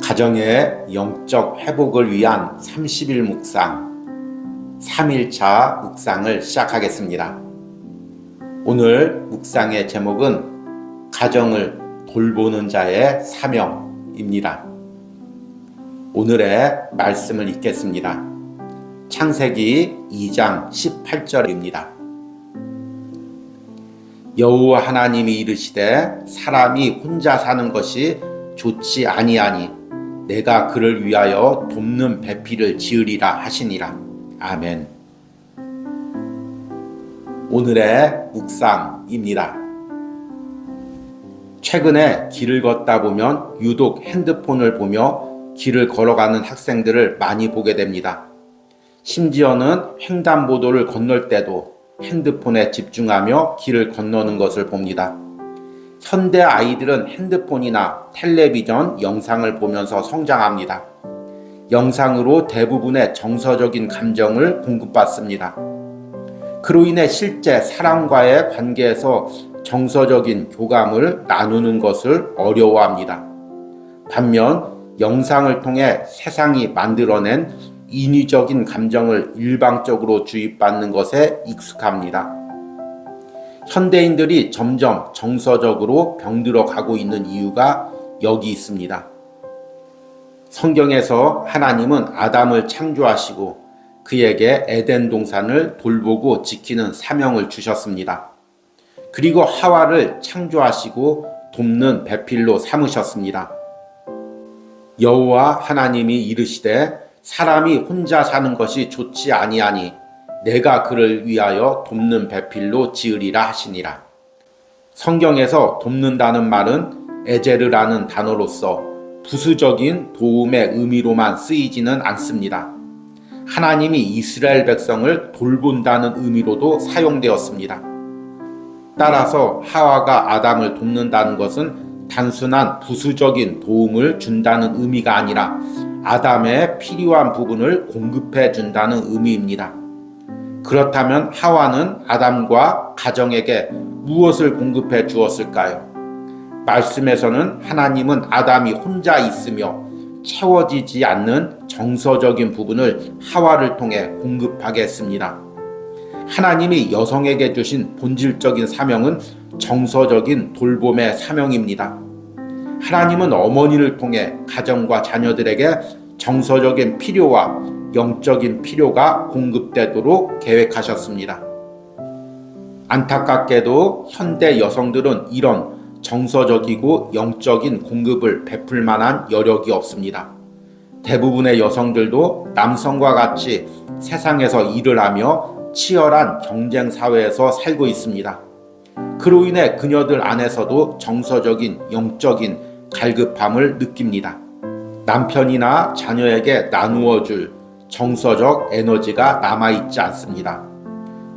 가정의 영적 회복을 위한 30일 묵상 3일차 묵상을 시작하겠습니다. 오늘 묵상의 제목은 가정을 돌보는 자의 사명입니다. 오늘의 말씀을 읽겠습니다. 창세기 2장 18절입니다. 여호와 하나님이 이르시되 사람이 혼자 사는 것이 좋지 아니하니 내가 그를 위하여 돕는 배필을 지으리라 하시니라. 아멘. 오늘의 묵상입니다. 최근에 길을 걷다 보면 유독 핸드폰을 보며 길을 걸어가는 학생들을 많이 보게 됩니다. 심지어는 횡단보도를 건널 때도 핸드폰에 집중하며 길을 건너는 것을 봅니다. 현대 아이들은 핸드폰이나 텔레비전 영상을 보면서 성장합니다. 영상으로 대부분의 정서적인 감정을 공급받습니다. 그로 인해 실제 사람과의 관계에서 정서적인 교감을 나누는 것을 어려워합니다. 반면 영상을 통해 세상이 만들어낸 인위적인 감정을 일방적으로 주입받는 것에 익숙합니다. 현대인들이 점점 정서적으로 병들어 가고 있는 이유가 여기 있습니다. 성경에서 하나님은 아담을 창조하시고 그에게 에덴 동산을 돌보고 지키는 사명을 주셨습니다. 그리고 하와를 창조하시고 돕는 배필로 삼으셨습니다. 여호와 하나님이 이르시되 사람이 혼자 사는 것이 좋지 아니하니 내가 그를 위하여 돕는 배필로 지으리라 하시니라. 성경에서 돕는다는 말은 에제르라는 단어로서 부수적인 도움의 의미로만 쓰이지는 않습니다. 하나님이 이스라엘 백성을 돌본다는 의미로도 사용되었습니다. 따라서 하와가 아담을 돕는다는 것은 단순한 부수적인 도움을 준다는 의미가 아니라 아담의 필요한 부분을 공급해 준다는 의미입니다. 그렇다면 하와는 아담과 가정에게 무엇을 공급해 주었을까요? 말씀에서는 하나님은 아담이 혼자 있으며 채워지지 않는 정서적인 부분을 하와를 통해 공급하게 했습니다. 하나님이 여성에게 주신 본질적인 사명은 정서적인 돌봄의 사명입니다. 하나님은 어머니를 통해 가정과 자녀들에게 정서적인 필요와 영적인 필요가 공급되도록 계획하셨습니다. 안타깝게도 현대 여성들은 이런 정서적이고 영적인 공급을 베풀 만한 여력이 없습니다. 대부분의 여성들도 남성과 같이 세상에서 일을 하며 치열한 경쟁 사회에서 살고 있습니다. 그로 인해 그녀들 안에서도 정서적인 영적인 갈급함을 느낍니다. 남편이나 자녀에게 나누어 줄 정서적 에너지가 남아있지 않습니다.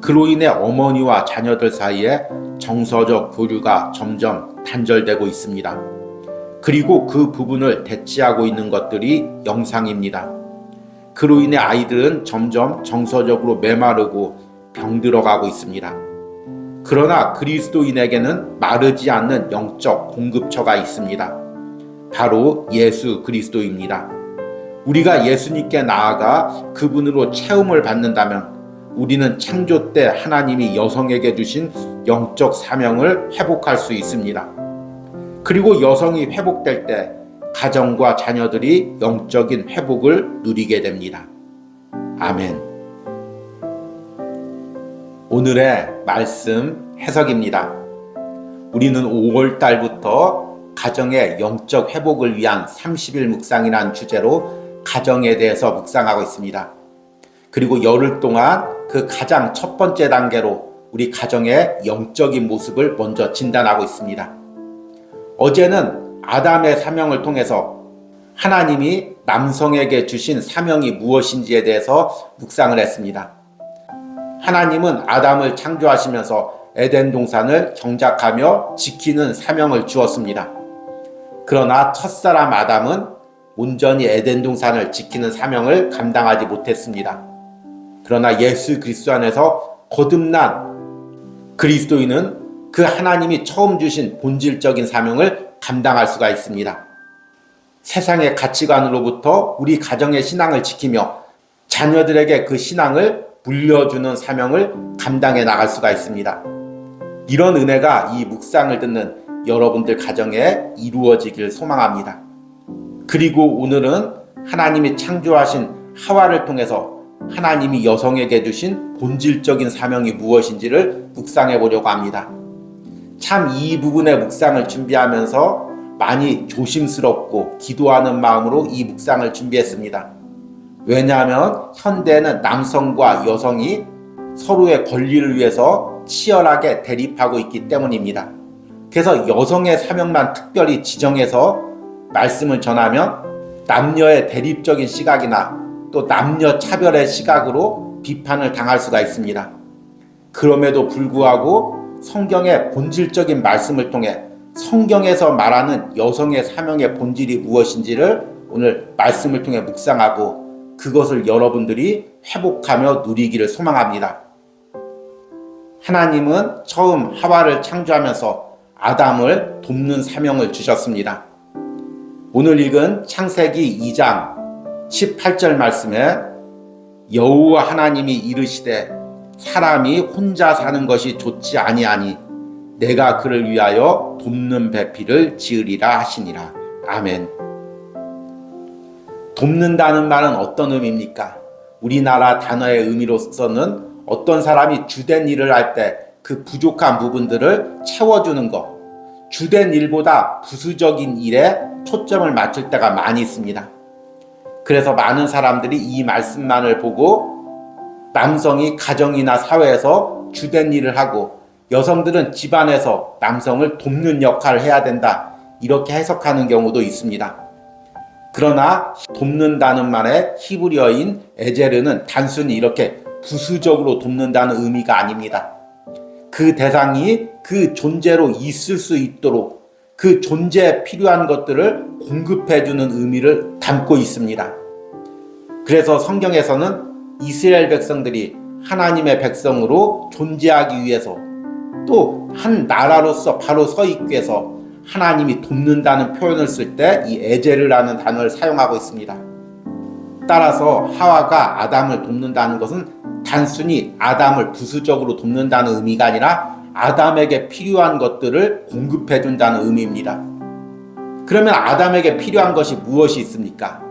그로 인해 어머니와 자녀들 사이에 정서적 교류가 점점 단절되고 있습니다. 그리고 그 부분을 대체하고 있는 것들이 영상입니다. 그로 인해 아이들은 점점 정서적으로 메마르고 병들어가고 있습니다. 그러나 그리스도인에게는 마르지 않는 영적 공급처가 있습니다. 바로 예수 그리스도입니다. 우리가 예수님께 나아가 그분으로 체험을 받는다면 우리는 창조 때 하나님이 여성에게 주신 영적 사명을 회복할 수 있습니다. 그리고 여성이 회복될 때 가정과 자녀들이 영적인 회복을 누리게 됩니다. 아멘. 오늘의 말씀 해석입니다. 우리는 5월 달부터 가정의 영적 회복을 위한 30일 묵상이라는 주제로 가정에 대해서 묵상하고 있습니다. 그리고 열흘 동안 그 가장 첫 번째 단계로 우리 가정의 영적인 모습을 먼저 진단하고 있습니다. 어제는 아담의 사명을 통해서 하나님이 남성에게 주신 사명이 무엇인지에 대해서 묵상을 했습니다. 하나님은 아담을 창조하시면서 에덴 동산을 경작하며 지키는 사명을 주었습니다. 그러나 첫사람 아담은 온전히 에덴 동산을 지키는 사명을 감당하지 못했습니다. 그러나 예수 그리스도 안에서 거듭난 그리스도인은 그 하나님이 처음 주신 본질적인 사명을 감당할 수가 있습니다. 세상의 가치관으로부터 우리 가정의 신앙을 지키며 자녀들에게 그 신앙을 물려주는 사명을 감당해 나갈 수가 있습니다. 이런 은혜가 이 묵상을 듣는 여러분들 가정에 이루어지길 소망합니다. 그리고 오늘은 하나님이 창조하신 하와를 통해서 하나님이 여성에게 주신 본질적인 사명이 무엇인지를 묵상해 보려고 합니다. 참 이 부분의 묵상을 준비하면서 많이 조심스럽고 기도하는 마음으로 이 묵상을 준비했습니다. 왜냐하면 현대는 남성과 여성이 서로의 권리를 위해서 치열하게 대립하고 있기 때문입니다. 그래서 여성의 사명만 특별히 지정해서 말씀을 전하면 남녀의 대립적인 시각이나 또 남녀 차별의 시각으로 비판을 당할 수가 있습니다. 그럼에도 불구하고 성경의 본질적인 말씀을 통해 성경에서 말하는 여성의 사명의 본질이 무엇인지를 오늘 말씀을 통해 묵상하고 그것을 여러분들이 회복하며 누리기를 소망합니다. 하나님은 처음 하와를 창조하면서 아담을 돕는 사명을 주셨습니다. 오늘 읽은 창세기 2장 18절 말씀에 여호와 하나님이 이르시되 사람이 혼자 사는 것이 좋지 아니하니 내가 그를 위하여 돕는 배필을 지으리라 하시니라. 아멘. 돕는다는 말은 어떤 의미입니까? 우리나라 단어의 의미로서는 어떤 사람이 주된 일을 할 때 그 부족한 부분들을 채워주는 것, 주된 일보다 부수적인 일에 초점을 맞출 때가 많이 있습니다. 그래서 많은 사람들이 이 말씀만을 보고 남성이 가정이나 사회에서 주된 일을 하고 여성들은 집안에서 남성을 돕는 역할을 해야 된다, 이렇게 해석하는 경우도 있습니다. 그러나 돕는다는 말의 히브리어인 에제르는 단순히 이렇게 부수적으로 돕는다는 의미가 아닙니다. 그 대상이 그 존재로 있을 수 있도록 그 존재에 필요한 것들을 공급해주는 의미를 담고 있습니다. 그래서 성경에서는 이스라엘 백성들이 하나님의 백성으로 존재하기 위해서 또 한 나라로서 바로 서 있기 위해서 하나님이 돕는다는 표현을 쓸 때 이 에제르라는 단어를 사용하고 있습니다. 따라서 하와가 아담을 돕는다는 것은 단순히 아담을 부수적으로 돕는다는 의미가 아니라 아담에게 필요한 것들을 공급해준다는 의미입니다. 그러면 아담에게 필요한 것이 무엇이 있습니까?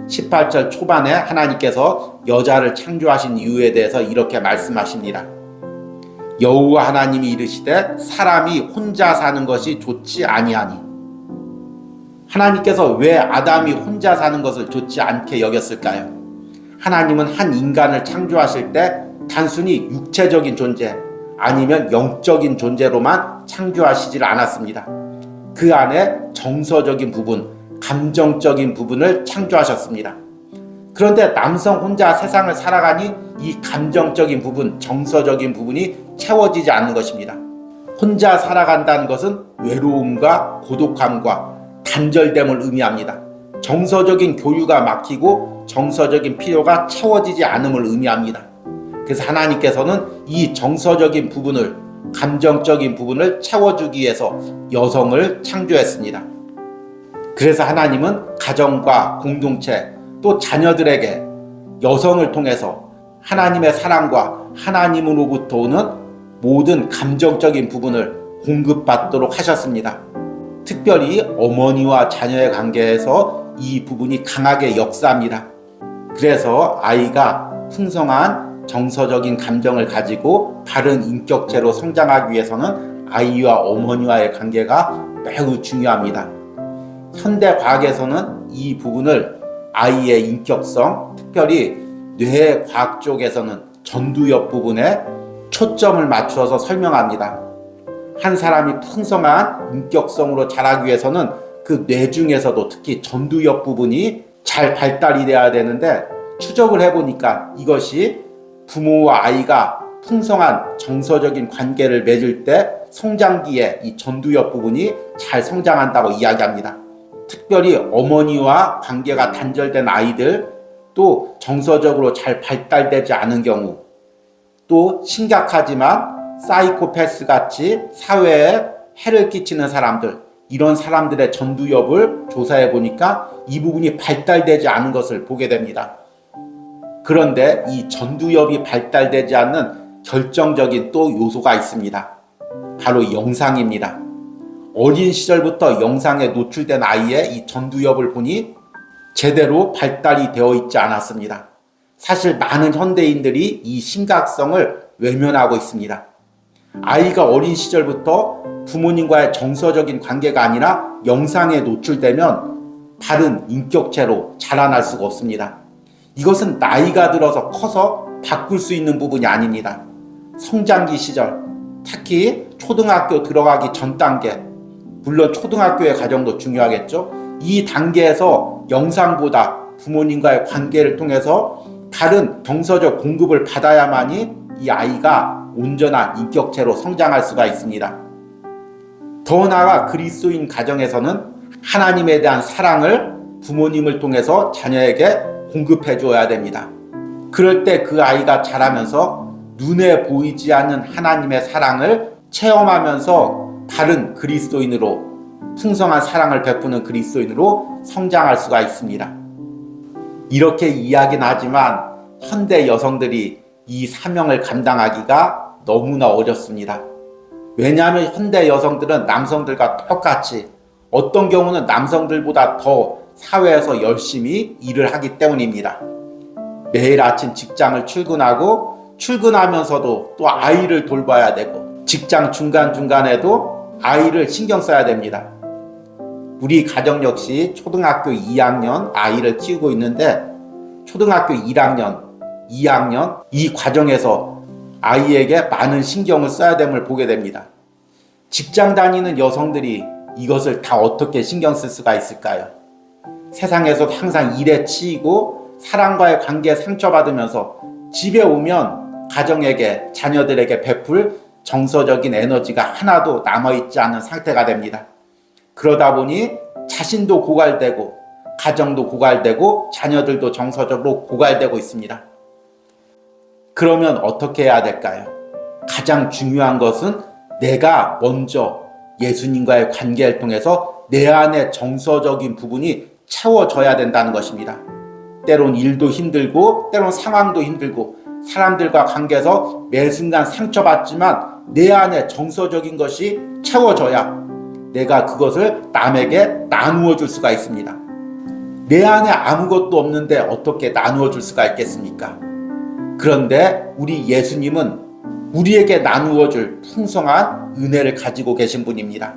18절 초반에 하나님께서 여자를 창조하신 이유에 대해서 이렇게 말씀하십니다. 여호와 하나님이 이르시되 사람이 혼자 사는 것이 좋지 아니하니. 하나님께서 왜 아담이 혼자 사는 것을 좋지 않게 여겼을까요? 하나님은 한 인간을 창조하실 때 단순히 육체적인 존재 아니면 영적인 존재로만 창조하시질 않았습니다. 그 안에 정서적인 부분, 감정적인 부분을 창조하셨습니다. 그런데 남성 혼자 세상을 살아가니 이 감정적인 부분, 정서적인 부분이 채워지지 않는 것입니다. 혼자 살아간다는 것은 외로움과 고독함과 단절됨을 의미합니다. 정서적인 교류가 막히고 정서적인 필요가 채워지지 않음을 의미합니다. 그래서 하나님께서는 이 정서적인 부분을, 감정적인 부분을 채워주기 위해서 여성을 창조했습니다. 그래서 하나님은 가정과 공동체 또 자녀들에게 여성을 통해서 하나님의 사랑과 하나님으로부터 오는 모든 감정적인 부분을 공급받도록 하셨습니다. 특별히 어머니와 자녀의 관계에서 이 부분이 강하게 역사합니다. 그래서 아이가 풍성한 정서적인 감정을 가지고 바른 인격체로 성장하기 위해서는 아이와 어머니와의 관계가 매우 중요합니다. 현대 과학에서는 이 부분을 아이의 인격성, 특별히 뇌과학 쪽에서는 전두엽 부분에 초점을 맞춰서 설명합니다. 한 사람이 풍성한 인격성으로 자라기 위해서는 그 뇌 중에서도 특히 전두엽 부분이 잘 발달이 돼야 되는데, 추적을 해보니까 이것이 부모와 아이가 풍성한 정서적인 관계를 맺을 때 성장기에 이 전두엽 부분이 잘 성장한다고 이야기합니다. 특별히 어머니와 관계가 단절된 아이들, 또 정서적으로 잘 발달되지 않은 경우, 또 심각하지만 사이코패스 같이 사회에 해를 끼치는 사람들, 이런 사람들의 전두엽을 조사해 보니까 이 부분이 발달되지 않은 것을 보게 됩니다. 그런데 이 전두엽이 발달되지 않는 결정적인 또 요소가 있습니다. 바로 영상입니다. 어린 시절부터 영상에 노출된 아이의 이 전두엽을 보니 제대로 발달이 되어 있지 않았습니다. 사실 많은 현대인들이 이 심각성을 외면하고 있습니다. 아이가 어린 시절부터 부모님과의 정서적인 관계가 아니라 영상에 노출되면 바른 인격체로 자라날 수가 없습니다. 이것은 나이가 들어서 커서 바꿀 수 있는 부분이 아닙니다. 성장기 시절, 특히 초등학교 들어가기 전 단계, 물론 초등학교의 과정도 중요하겠죠. 이 단계에서 영상보다 부모님과의 관계를 통해서 다른 정서적 공급을 받아야만이 이 아이가 온전한 인격체로 성장할 수가 있습니다. 더 나아가 그리스도인 가정에서는 하나님에 대한 사랑을 부모님을 통해서 자녀에게 공급해 줘야 됩니다. 그럴 때 그 아이가 자라면서 눈에 보이지 않는 하나님의 사랑을 체험하면서 바른 그리스도인으로, 풍성한 사랑을 베푸는 그리스도인으로 성장할 수가 있습니다. 이렇게 이야기는 하지만 현대 여성들이 이 사명을 감당하기가 너무나 어렵습니다. 왜냐하면 현대 여성들은 남성들과 똑같이, 어떤 경우는 남성들보다 더 사회에서 열심히 일을 하기 때문입니다. 매일 아침 직장을 출근하고 출근하면서도 또 아이를 돌봐야 되고 직장 중간중간에도 아이를 신경 써야 됩니다. 우리 가정 역시 초등학교 2학년 아이를 키우고 있는데 초등학교 1학년, 2학년 이 과정에서 아이에게 많은 신경을 써야 됨을 보게 됩니다. 직장 다니는 여성들이 이것을 다 어떻게 신경 쓸 수가 있을까요? 세상에서도 항상 일에 치이고 사람과의 관계에 상처받으면서 집에 오면 가정에게, 자녀들에게 베풀 정서적인 에너지가 하나도 남아있지 않은 상태가 됩니다. 그러다 보니 자신도 고갈되고 가정도 고갈되고 자녀들도 정서적으로 고갈되고 있습니다. 그러면 어떻게 해야 될까요? 가장 중요한 것은 내가 먼저 예수님과의 관계를 통해서 내 안의 정서적인 부분이 채워져야 된다는 것입니다. 때론 일도 힘들고 때론 상황도 힘들고 사람들과 관계에서 매 순간 상처받지만 내 안에 정서적인 것이 채워져야 내가 그것을 남에게 나누어 줄 수가 있습니다. 내 안에 아무것도 없는데 어떻게 나누어 줄 수가 있겠습니까? 그런데 우리 예수님은 우리에게 나누어 줄 풍성한 은혜를 가지고 계신 분입니다.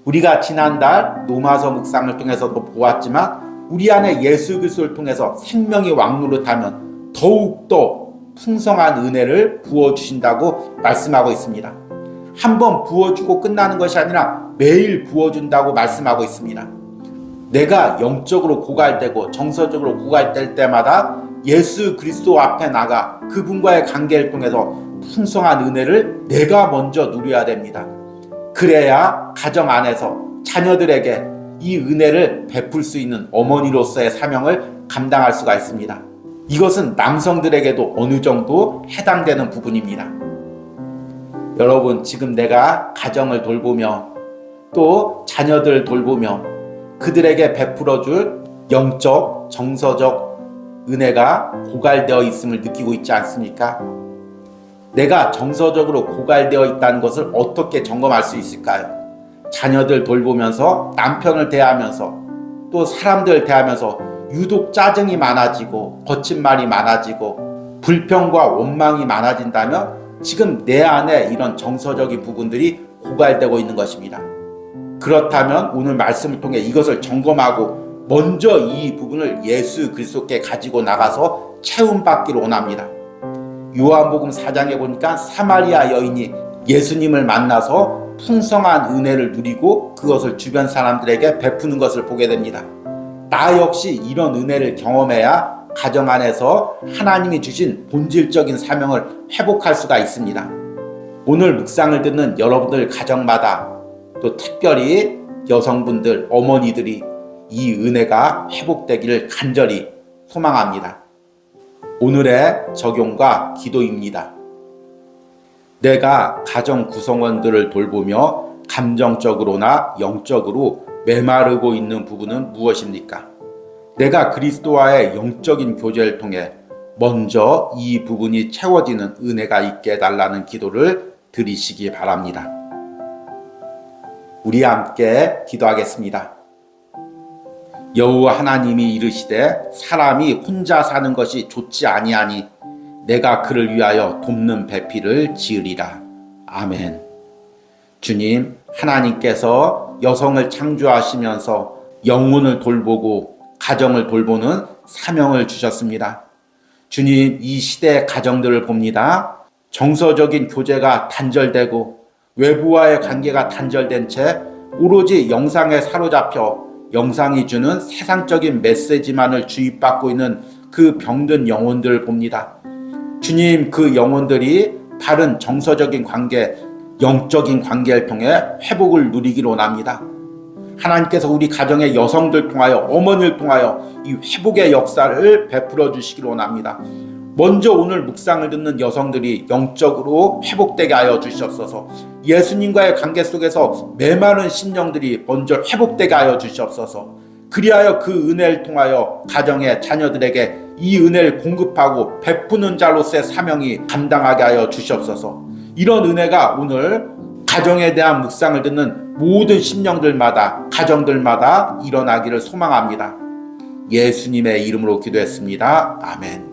우리가 지난달 로마서 묵상을 통해서도 보았지만 우리 안에 예수 그리스도를 통해서 생명의 왕노릇하면 더욱더 풍성한 은혜를 부어주신다고 말씀하고 있습니다. 한번 부어주고 끝나는 것이 아니라 매일 부어준다고 말씀하고 있습니다. 내가 영적으로 고갈되고 정서적으로 고갈될 때마다 예수 그리스도 앞에 나가 그분과의 관계를 통해서 풍성한 은혜를 내가 먼저 누려야 됩니다. 그래야 가정 안에서 자녀들에게 이 은혜를 베풀 수 있는 어머니로서의 사명을 감당할 수가 있습니다. 이것은 남성들에게도 어느 정도 해당되는 부분입니다. 여러분, 지금 내가 가정을 돌보며 또 자녀들을 돌보며 그들에게 베풀어줄 영적, 정서적 은혜가 고갈되어 있음을 느끼고 있지 않습니까? 내가 정서적으로 고갈되어 있다는 것을 어떻게 점검할 수 있을까요? 자녀들 돌보면서, 남편을 대하면서, 또 사람들 대하면서 유독 짜증이 많아지고 거친 말이 많아지고 불평과 원망이 많아진다면 지금 내 안에 이런 정서적인 부분들이 고갈되고 있는 것입니다. 그렇다면 오늘 말씀을 통해 이것을 점검하고 먼저 이 부분을 예수 그리스도께 가지고 나가서 채움받기를 원합니다. 요한복음 4장에 보니까 사마리아 여인이 예수님을 만나서 풍성한 은혜를 누리고 그것을 주변 사람들에게 베푸는 것을 보게 됩니다. 나 역시 이런 은혜를 경험해야 가정 안에서 하나님이 주신 본질적인 사명을 회복할 수가 있습니다. 오늘 묵상을 듣는 여러분들 가정마다 또 특별히 여성분들, 어머니들이 이 은혜가 회복되기를 간절히 소망합니다. 오늘의 적용과 기도입니다. 내가 가정 구성원들을 돌보며 감정적으로나 영적으로 메마르고 있는 부분은 무엇입니까? 내가 그리스도와의 영적인 교제를 통해 먼저 이 부분이 채워지는 은혜가 있게 해달라는 기도를 드리시기 바랍니다. 우리 함께 기도하겠습니다. 여호와 하나님이 이르시되 사람이 혼자 사는 것이 좋지 아니하니 내가 그를 위하여 돕는 배필을 지으리라. 아멘. 주님, 하나님께서 여성을 창조하시면서 영혼을 돌보고 가정을 돌보는 사명을 주셨습니다. 주님, 이 시대의 가정들을 봅니다. 정서적인 교제가 단절되고 외부와의 관계가 단절된 채 오로지 영상에 사로잡혀 영상이 주는 세상적인 메시지만을 주입받고 있는 그 병든 영혼들을 봅니다. 주님, 그 영혼들이 바른 정서적인 관계, 영적인 관계를 통해 회복을 누리기로 원합니다. 하나님께서 우리 가정의 여성들 통하여, 어머니를 통하여 이 회복의 역사를 베풀어 주시기로 원합니다. 먼저 오늘 묵상을 듣는 여성들이 영적으로 회복되게 하여 주시옵소서. 예수님과의 관계 속에서 메마른 심령들이 먼저 회복되게 하여 주시옵소서. 그리하여 그 은혜를 통하여 가정의 자녀들에게 이 은혜를 공급하고 베푸는 자로서의 사명이 감당하게 하여 주시옵소서. 이런 은혜가 오늘 가정에 대한 묵상을 듣는 모든 심령들마다, 가정들마다 일어나기를 소망합니다. 예수님의 이름으로 기도했습니다. 아멘.